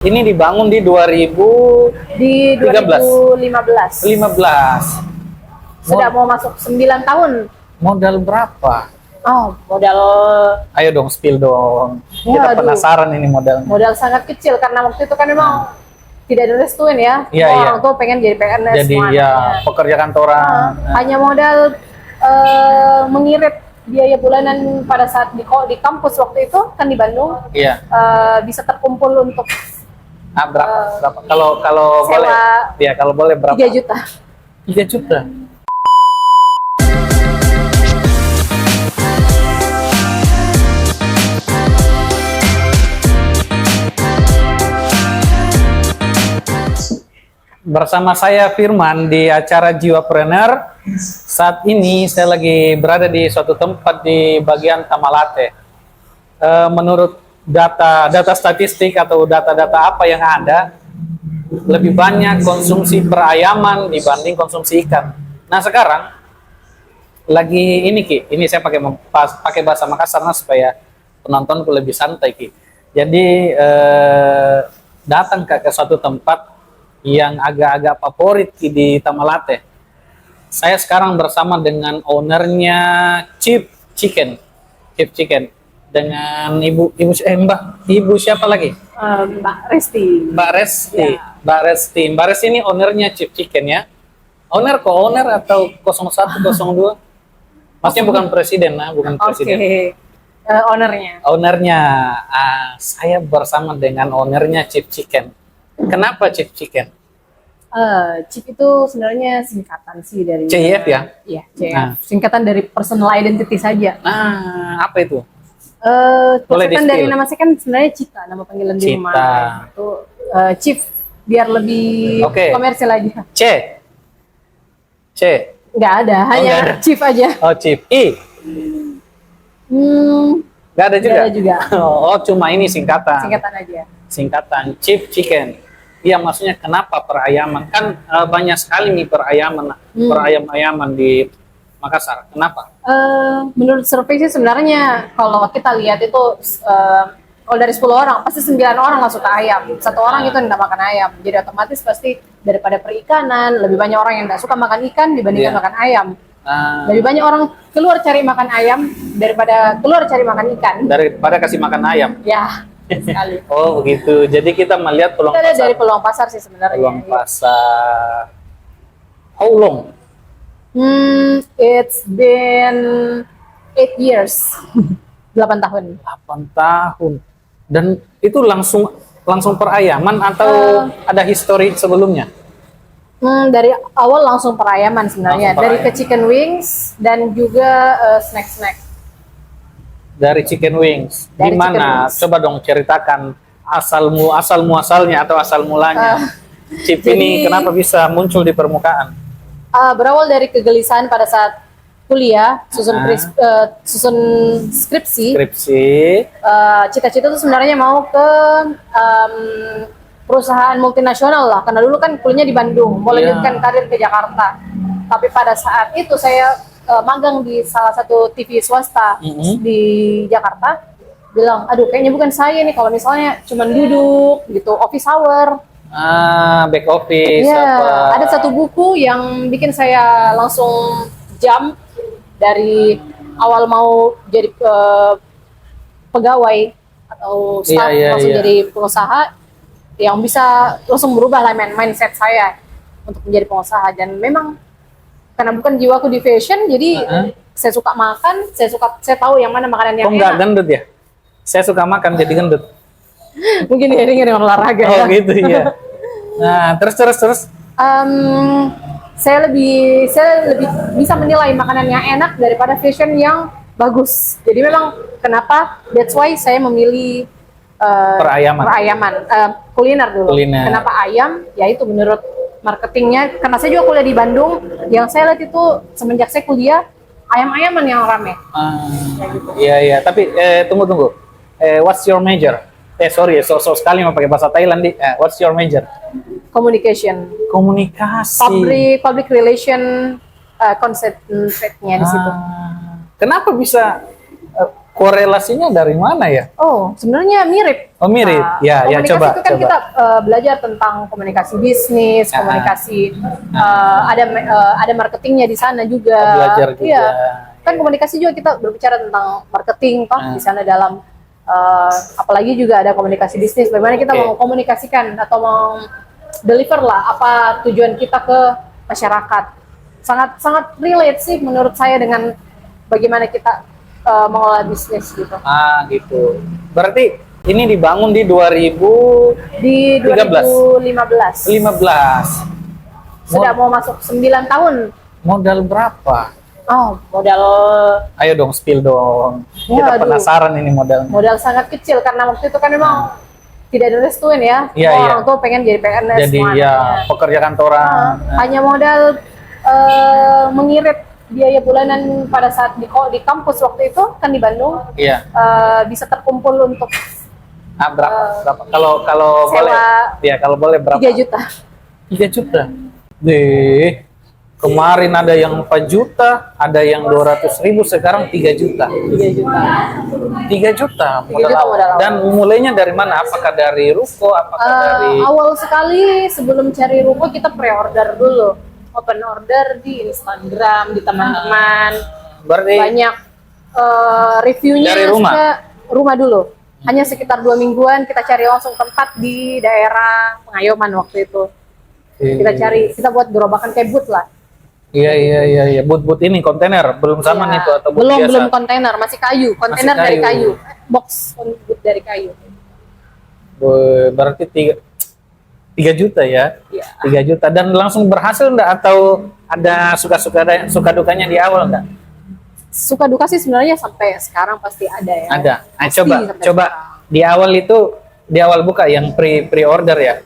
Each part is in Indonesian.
Ini dibangun di 2015. 15. Sudah mau masuk 9 tahun. Modal berapa? Oh, modal Ayo dong, spill dong. Kita Waduh. penasaran ini modalnya. modal sangat kecil karena waktu itu kan memang tidak direstuin ya. Iya, Semua iya. orang tuh pengen jadi PNS Jadi semua ya anaknya. pekerja kantoran. Hanya modal mengirit biaya bulanan pada saat di kampus waktu itu kan di Bandung Iya. bisa terkumpul untuk Berapa? Kalau sewa boleh. Iya, kalau boleh berapa? 3 juta. 3 juta. Bersama saya Firman di acara Jiwapreneur. Saat ini saya lagi berada di suatu tempat di bagian Tamalate. Menurut data statistik atau data-data apa yang ada, lebih banyak konsumsi perayaman dibanding konsumsi ikan. Nah sekarang lagi ini Ki, ini saya pakai bahasa Makassar supaya penontonku lebih santai Ki. Jadi datang ke suatu tempat yang agak-agak favorit di Tamalate. Saya sekarang bersama dengan ownernya Chief Chicken dengan ibu siapa lagi? Mbak Resti. Mbak Resti. Ya. Mbak Resti ini ownernya Chief Chicken ya. Owner atau 01 02? Maksudnya bukan presiden nah, bukan presiden. Oke. Ownernya. Ownernya, saya bersama dengan ownernya Chief Chicken. Kenapa Chief Chicken? Chief itu sebenarnya singkatan sih dari CIF ya? Iya, CIF. Nah. Singkatan dari personal identity saja. Nah, apa itu? Boleh Singkatan di-spill? dari nama saya kan sebenarnya Cita, nama panggilan di Cita. rumah. Itu Chief biar lebih Oke. komersil aja. C. Nggak ada, hanya nggak ada. Chief aja. Oh, Chief. I. Nggak ada juga? Nggak ada juga. Oh, cuma ini singkatan. Singkatan aja. Singkatan Chief Chicken. Iya, maksudnya kenapa perayaman? Kan banyak sekali nih perayam-ayaman di Makassar. Kenapa? Menurut survei sih sebenarnya kalau kita lihat itu kalau dari 10 orang pasti 9 orang nggak suka ayam, 1 orang itu nggak makan ayam. Jadi otomatis pasti daripada perikanan lebih banyak orang yang nggak suka makan ikan dibandingkan Iya. makan ayam. Lebih banyak orang keluar cari makan ayam daripada keluar cari makan ikan. Daripada kasih makan ayam. Ya, sekali. Oh, begitu. Jadi kita melihat peluang Kita lihat pasar. dari peluang pasar sih sebenarnya. Peluang pasar. How long? It's been 8 years. 8 tahun. 8 tahun. Dan itu langsung perayaman atau ada histori sebelumnya? Dari awal langsung perayaman sebenarnya. Langsung Dari perayaman. ke chicken wings dan juga snack-snack. Dari chicken wings. Di Dari chicken mana? wings. Coba dong ceritakan asal muasalnya atau asal mulanya. Chip ini jadi- kenapa bisa muncul di permukaan? Berawal dari kegelisahan pada saat kuliah, susun skripsi. Skripsi. Cita-cita tuh sebenarnya mau ke perusahaan multinasional lah, karena dulu kan kuliahnya di Bandung, mau Iya. lanjutkan karir ke Jakarta. Tapi pada saat itu saya magang di salah satu TV swasta di Jakarta, bilang, aduh kayaknya bukan saya nih kalau misalnya cuman duduk gitu, office hour. Back office Iya, apa? ada satu buku yang bikin saya langsung jump dari awal mau jadi pegawai atau staff Iya, langsung iya. jadi pengusaha yang bisa langsung berubah lah mindset saya untuk menjadi pengusaha. Dan memang karena bukan jiwaku di fashion, jadi saya suka makan, saya tahu yang mana makanan yang Kok nggak enak. gendut ya? Saya suka makan jadi gendut. Mungkin diiringi dengan olahraga Oh ya. gitu ya. Nah, terus. Saya lebih bisa menilai makanan yang enak daripada fashion yang bagus. Jadi memang kenapa that's why saya memilih Perayaman. kuliner dulu. Kuliner. Kenapa ayam? Ya itu menurut marketingnya. Karena saya juga kuliah di Bandung. Yang saya lihat itu semenjak saya kuliah ayam-ayaman yang rame. Iya. Tapi tunggu. What's your major? Sorry, so sekali mau pakai bahasa Thailand di. What's your major? Communication, Komunikasi. public relation, konsepnya di situ. Kenapa bisa korelasinya dari mana ya? Oh, sebenarnya mirip. Oh, mirip. Ya, ya, komunikasi coba, itu kan coba. kita belajar tentang komunikasi bisnis, komunikasi ada marketingnya di sana juga. Oh, belajar juga. Iya. Kan komunikasi juga kita berbicara tentang marketing, toh di sana dalam apalagi juga ada komunikasi bisnis. Bagaimana kita mau komunikasikan atau mau deliver lah apa tujuan kita ke masyarakat. Sangat relate sih menurut saya dengan bagaimana kita mengelola bisnis gitu. Ah, gitu. Berarti ini dibangun di 2015. 2015. Sudah mau masuk 9 tahun. Modal berapa? Oh, modal Ayo dong, spill dong. Kita Waduh. penasaran ini modalnya. modal sangat kecil karena waktu itu kan memang tidak direstuin ya. Iya, Semua iya. orang tuh pengen jadi PNS Jadi semua ya anaknya. pekerja kantoran. Hanya modal mengirit biaya bulanan pada saat di kampus waktu itu kan di Bandung Iya. bisa terkumpul untuk Berapa? Kalau sewa boleh. Ya, kalau boleh berapa? 3 juta. 3 juta. Deh. Kemarin ada yang 4 juta, ada yang 200.000, sekarang 3 juta. 3 juta. 3 juta 3 juta modal awal. Dan mulainya dari mana? Apakah dari ruko? Apakah dari Awal sekali sebelum cari ruko kita pre-order dulu. Open order di Instagram, di teman-teman. berarti Banyak reviewnya Dari rumah? juga rumah dulu. Hanya sekitar 2 mingguan kita cari langsung tempat di daerah Pengayoman waktu itu. Kita cari, kita buat gerobakan kayak booth lah. Iya. But ini kontainer belum sama Iya. itu atau but belum biasa? belum kontainer, masih kayu. Kontainer Masih dari kayu. kayu. Box booth dari kayu. Berarti 3 juta ya? Iya. 3 juta dan langsung berhasil enggak atau ada suka dukanya di awal enggak? Suka duka sih sebenarnya sampai sekarang pasti ada ya. Ada. Nah, Pasti coba sampai coba sekarang. di awal buka yang pre order ya.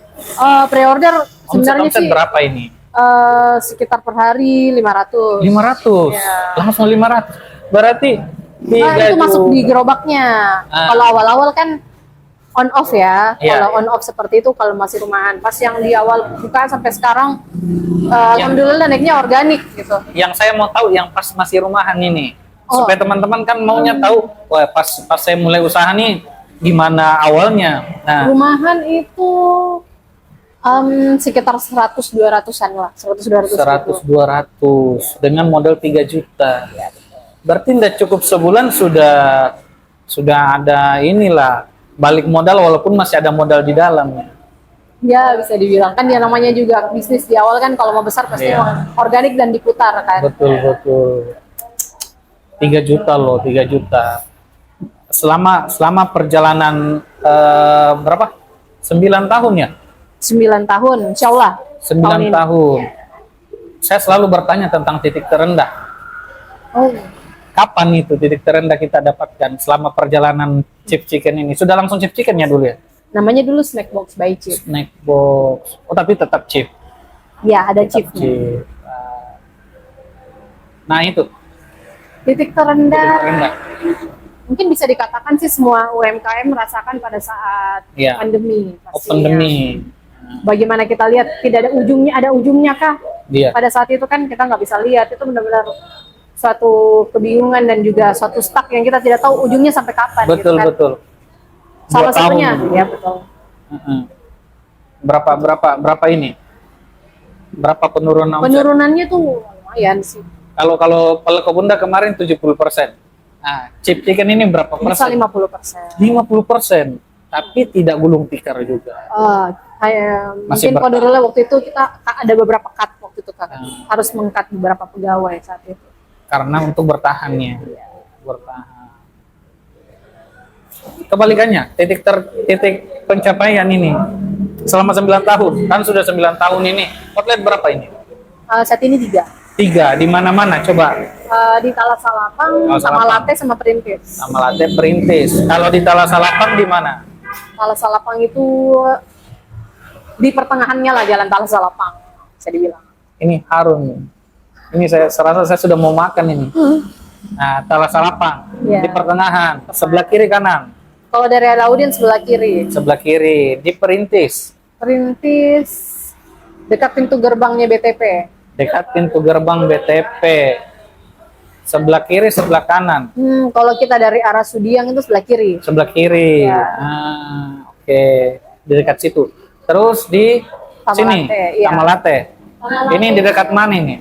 Pre-order sebenarnya Omset sih berapa ini? sekitar per hari 500. 500. Iya. Langsung 500. Berarti Itu masuk di gerobaknya. Ah. Kalau awal-awal kan on off ya. Iya, Kalau iya. on off seperti itu kalau masih rumahan. Pas yang di awal buka sampai sekarang alhamdulillah naiknya organik gitu. Yang saya mau tahu yang pas masih rumahan ini. Oh. Supaya teman-teman kan maunya tahu, wah pas saya mulai usaha nih gimana awalnya. Nah, Rumahan itu sekitar 100-200an lah. 100-200 100-200 dengan modal 3 juta. Berarti tidak cukup sebulan sudah ada inilah balik modal walaupun masih ada modal di dalamnya. Ya bisa dibilang kan dia namanya juga bisnis di awal kan kalau mau besar pasti Iya. emang organik dan diputar kan. Betul. 3 juta loh, 3 juta. Selama perjalanan berapa? 9 tahun ya? 9 tahun, insya Allah. 9 ini. tahun. Saya selalu bertanya tentang titik terendah. Oh, Kapan itu titik terendah kita dapatkan selama perjalanan Chip Chicken ini? Sudah langsung Chip Chicken ya dulu ya? namanya dulu Snack Box by Chip. Snack box. Oh, tapi tetap Chip. Ya, ada Tetap chipnya. Chip. Nah, itu Titik titik terendah, terendah. mungkin bisa dikatakan sih semua UMKM merasakan pada saat Iya. pandemi. Oh, pastinya. pandemi. Bagaimana kita lihat tidak ada ujungnya kah? Dia. Pada saat itu kan kita nggak bisa lihat, itu benar-benar suatu kebingungan dan juga suatu stuck yang kita tidak tahu ujungnya sampai kapan. Betul, gitu kan. betul. Salah 2 tahun. satunya, ya betul. Heeh. Berapa ini? Berapa penurunan omset? Penurunannya tuh lumayan sih. Kalau Peleko Bunda kemarin 70%. Nah, Chip Chicken ini berapa Bisa persen? 50%. 50%. Tapi tidak gulung tikar juga. Kayak Masih mungkin kode dulu waktu itu kita ada beberapa cut waktu itu Kak. Harus meng-cut beberapa pegawai saat itu. Karena untuk bertahannya. Bertahan. Kebalikannya, titik pencapaian ini selama 9 tahun. Kan sudah 9 tahun ini. Outlet berapa ini? Saat ini 3. 3 di mana-mana coba. Di Talasalapang Talasalapang. sama Latte sama Perintis. Sama latte perintis. Kalau di Talasalapang di mana? Talasalapang itu di pertengahannya lah jalan Talasalapang, bisa dibilang. Ini harum. Ini saya serasa saya sudah mau makan ini. Nah, Talasalapang Iya. di pertengahan, sebelah kiri kanan. Kalau dari Alaudin sebelah kiri. Sebelah kiri di Perintis, Perintis dekat pintu gerbangnya BTP. dekat pintu gerbang BTP. Sebelah kiri, sebelah kanan. Kalau kita dari arah Sudiang itu sebelah kiri. Sebelah kiri. Ya. Oke. Di dekat situ. Terus di sini, Tamalate, iya. Tamalate. Ini di dekat mana ini?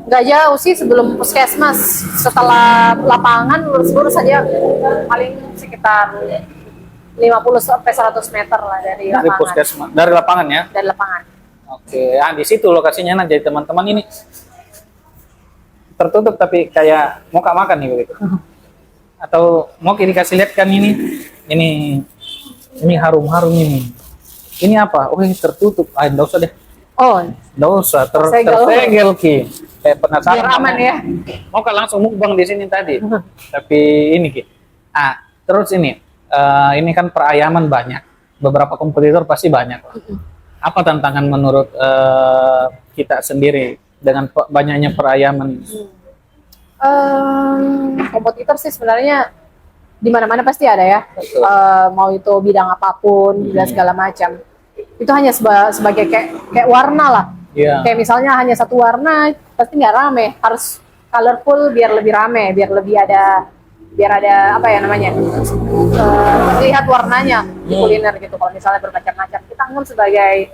Nggak jauh sih sebelum puskesmas. Setelah lapangan lurus saja paling sekitar 50 sampai 100 meter lah dari Dari lapangan. puskesmas, dari lapangan ya. Dari lapangan. Oke, di situ lokasinya enak. Jadi teman-teman ini tertutup tapi kayak mau makan nih begitu. Atau mau dikasih lihat kan ini harum-harum ini. Ini apa? Oh ini tertutup. Enggak usah deh. Oh, Enggak usah. Tersegel. Tersegel Ki. Kayak penasaran. biar aman ya. Mau kan langsung mukbang di sini tadi. Tapi ini Ki. Terus ini kan perayaman banyak. Beberapa kompetitor pasti banyak. Apa tantangan menurut kita sendiri dengan banyaknya perayaman? Kompetitor sih sebenarnya di mana-mana pasti ada ya. Betul. Mau itu bidang apapun dan segala macam. Itu hanya sebagai kayak warna lah. Iya. Kayak misalnya hanya satu warna pasti nggak rame, harus colorful biar lebih rame, biar ada apa ya namanya, lihat warnanya di kuliner gitu. Kalau misalnya bermacam-macam, kita anggap sebagai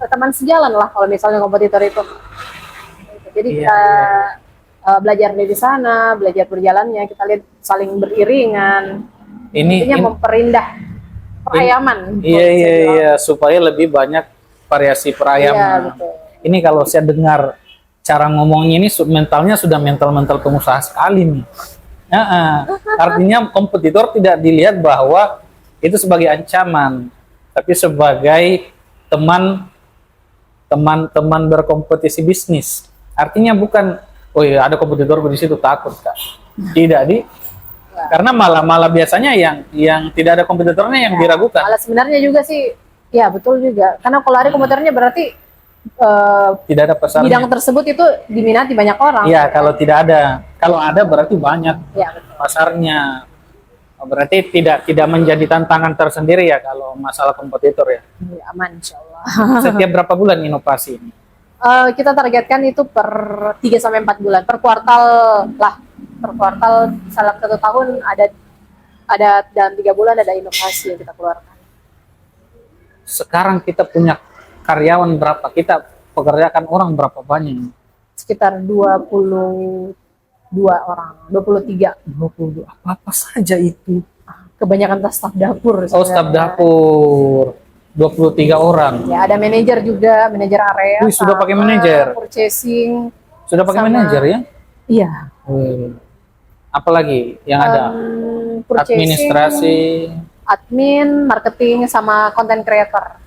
teman sejalan lah kalau misalnya kompetitor itu. Jadi Iya, kita belajar dari sana, belajar berjalannya, kita lihat saling beriringan. Intinya memperindah perayaman. Iya, supaya lebih banyak variasi Iya, perayaman. betul. Ini kalau saya dengar cara ngomongnya ini mentalnya sudah mental pengusaha sekali nih. Artinya kompetitor tidak dilihat bahwa itu sebagai ancaman, tapi sebagai teman berkompetisi bisnis. Artinya bukan, oh iya ada kompetitor di situ takut Kak. Tidak karena malah biasanya yang tidak ada kompetitornya yang diragukan. Malah sebenarnya juga sih, ya betul juga. Karena kalau ada kompetitornya berarti Tidak ada pasarnya. bidang tersebut itu diminati banyak orang. Iya, kalau tidak ada. Kalau ada berarti banyak Ya, betul. pasarnya. Berarti tidak menjadi tantangan tersendiri ya kalau masalah kompetitor ya. Ya, aman insya Allah. Setiap berapa bulan inovasi ini? Kita targetkan itu per 3 sampai 4 bulan, per kuartal lah. Per kuartal salah satu tahun ada dalam 3 bulan ada inovasi yang kita keluarkan. Sekarang kita punya karyawan berapa? Kita pekerjakan orang berapa banyak? Sekitar 22 orang, 23. 22. Apa saja itu? Kebanyakan staf dapur. Oh, staf dapur. 23 orang. Ya, ada manajer juga, manajer area. Wih, sudah pakai sama manajer? Purchasing. Sudah pakai Sama- manajer ya? Iya. Wih. Apalagi yang ada? Purchasing, Administrasi, admin, marketing, sama content creator.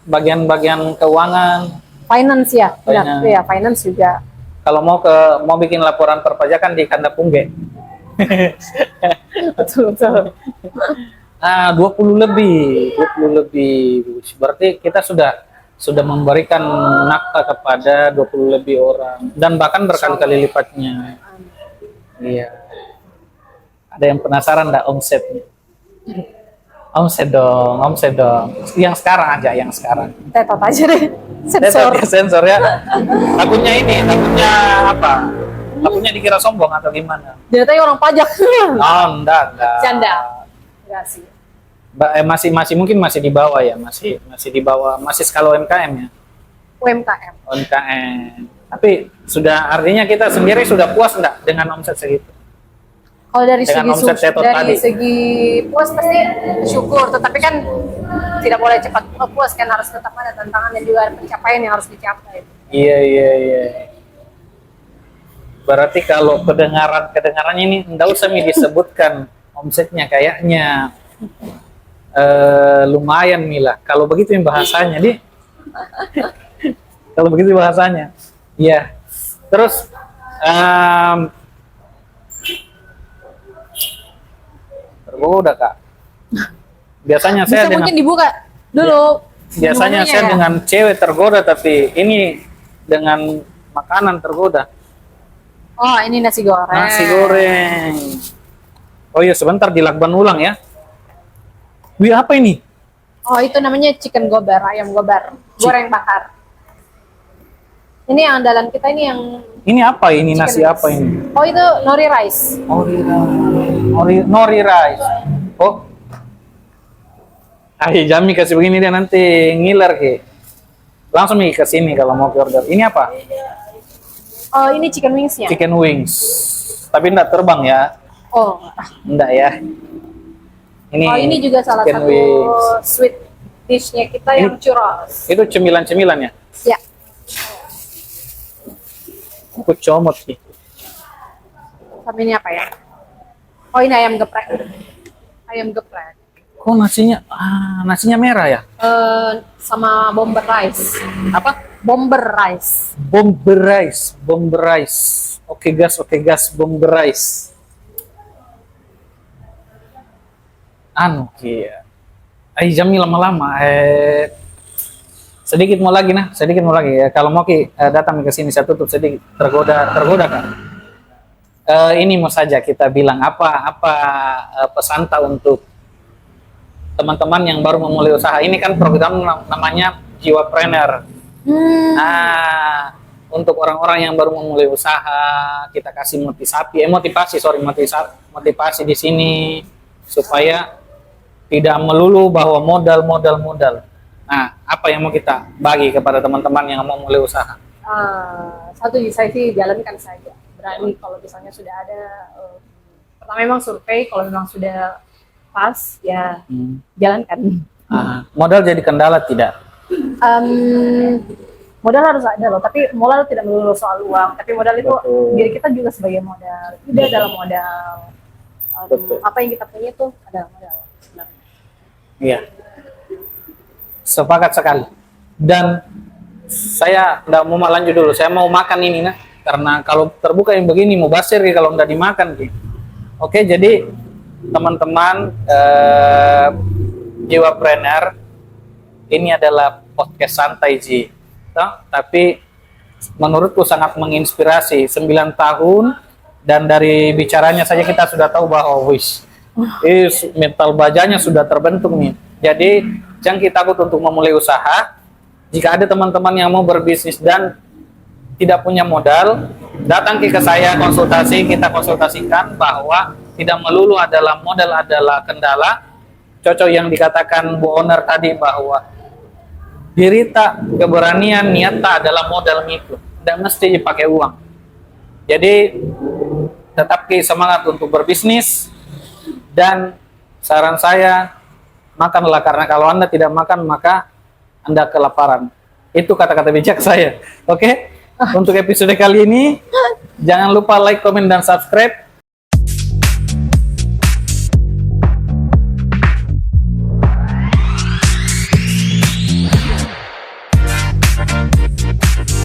bagian-bagian keuangan. Finance ya, benar. Finance. Iya, finance juga. Kalau mau bikin laporan perpajakan di Kanda Pungge. Betul. 20 lebih. Berarti kita sudah memberikan nafkah kepada 20 lebih orang dan bahkan berkali-kali lipatnya. Iya. Ada yang penasaran enggak omsetnya? Omset dong. Yang sekarang aja, yang sekarang. Tetot aja deh. Sensor. Sensor ya. Takutnya apa? Takutnya dikira sombong atau gimana? Dia tanya orang pajak. Oh, enggak. Canda. Enggak sih. Masih mungkin masih di bawah ya, masih di bawah, masih skala UMKM ya. UMKM. Tapi artinya kita sendiri sudah puas enggak dengan omset segitu? Kalau dari Dengan omset Tetot tadi. segi puas pasti syukur, tetapi kan tidak boleh cepat puas, kan harus tetap ada tantangan dan juga ada pencapaian yang harus dicapai. Iya. Berarti kalau kedengarannya ini enggak usah disebutkan omsetnya kayaknya lumayan Mila. Kalau begitu yang bahasanya kalau begitu bahasanya. Iya. Terus tergoda Kak. Biasanya saya Bisa mungkin dibuka dulu. biasanya menunya saya ya. dengan cewek tergoda, tapi ini dengan makanan tergoda. Oh, ini nasi goreng. Nasi goreng. Oh iya, sebentar dilakban ulang ya. Wih, apa ini? Oh, itu namanya chicken gobar, ayam gobar, goreng bakar. Ini yang andalan kita ini yang Ini apa ini? Nasi chicken apa rice. ini? Oh itu nori rice. Nori rice. Oh. Jami kasih begini dia nanti ngiler ke. Langsung nih ke sini kalau mau order. Ini apa? Oh ini chicken wingsnya. Chicken wings. Tapi enggak terbang ya. Oh. Enggak ya. Oh ini juga salah chicken satu wings. sweet dishnya kita Ini- yang churros. Itu cemilan-cemilan ya? Ya. Aku comot sih. Sama ini apa ya? Oh ini ayam geprek. Ayam geprek. Kok nasinya merah ya? Sama bomber rice. Apa? Bomber rice. Bomber rice. Oke gas, bomber rice. Anu kia. Jami lama-lama. Sedikit mau lagi ya. Kalau mau datang ke sini saya tutup sedikit. Tergoda kan? Ini mau saja kita bilang apa pesan tak untuk teman-teman yang baru memulai usaha. Ini kan program namanya Jiwapreneur. Nah, untuk orang-orang yang baru memulai usaha, kita kasih motivasi di sini supaya tidak melulu bahwa modal. Nah, apa yang mau kita bagi kepada teman-teman yang mau mulai usaha? Satu saya sih jalankan saja. Berani kalau misalnya sudah ada pertama memang survei, kalau memang sudah pas ya jalankan. Modal jadi kendala tidak? Modal harus ada loh, tapi modal tidak melulu soal uang, tapi modal itu Betul. diri kita juga sebagai modal. Itu adalah modal. Betul. Apa yang kita punya itu adalah modal sebenarnya. Iya. Sepakat sekali. Dan saya nggak mau lanjut dulu. Saya mau makan ini nah, karena kalau terbuka yang begini mau basir kalau nggak dimakan gitu. Oke, jadi teman-teman Jiwapreneur ini adalah podcast santai Ji. Tapi menurutku sangat menginspirasi. 9 tahun dan dari bicaranya saja kita sudah tahu bahwa mental bajanya sudah terbentuk nih. Jadi jangan kita takut untuk memulai usaha. Jika ada teman-teman yang mau berbisnis dan tidak punya modal, datang ke saya konsultasi, kita konsultasikan bahwa tidak melulu adalah modal adalah kendala. Cocok yang dikatakan Bu Owner tadi bahwa diri tak, keberanian, niat tak adalah modal itu. Dan mesti dipakai uang. Jadi tetap semangat untuk berbisnis dan saran saya makanlah, karena kalau Anda tidak makan maka Anda kelaparan. Itu kata-kata bijak saya. Oke? Untuk episode kali ini jangan lupa like, komen dan subscribe.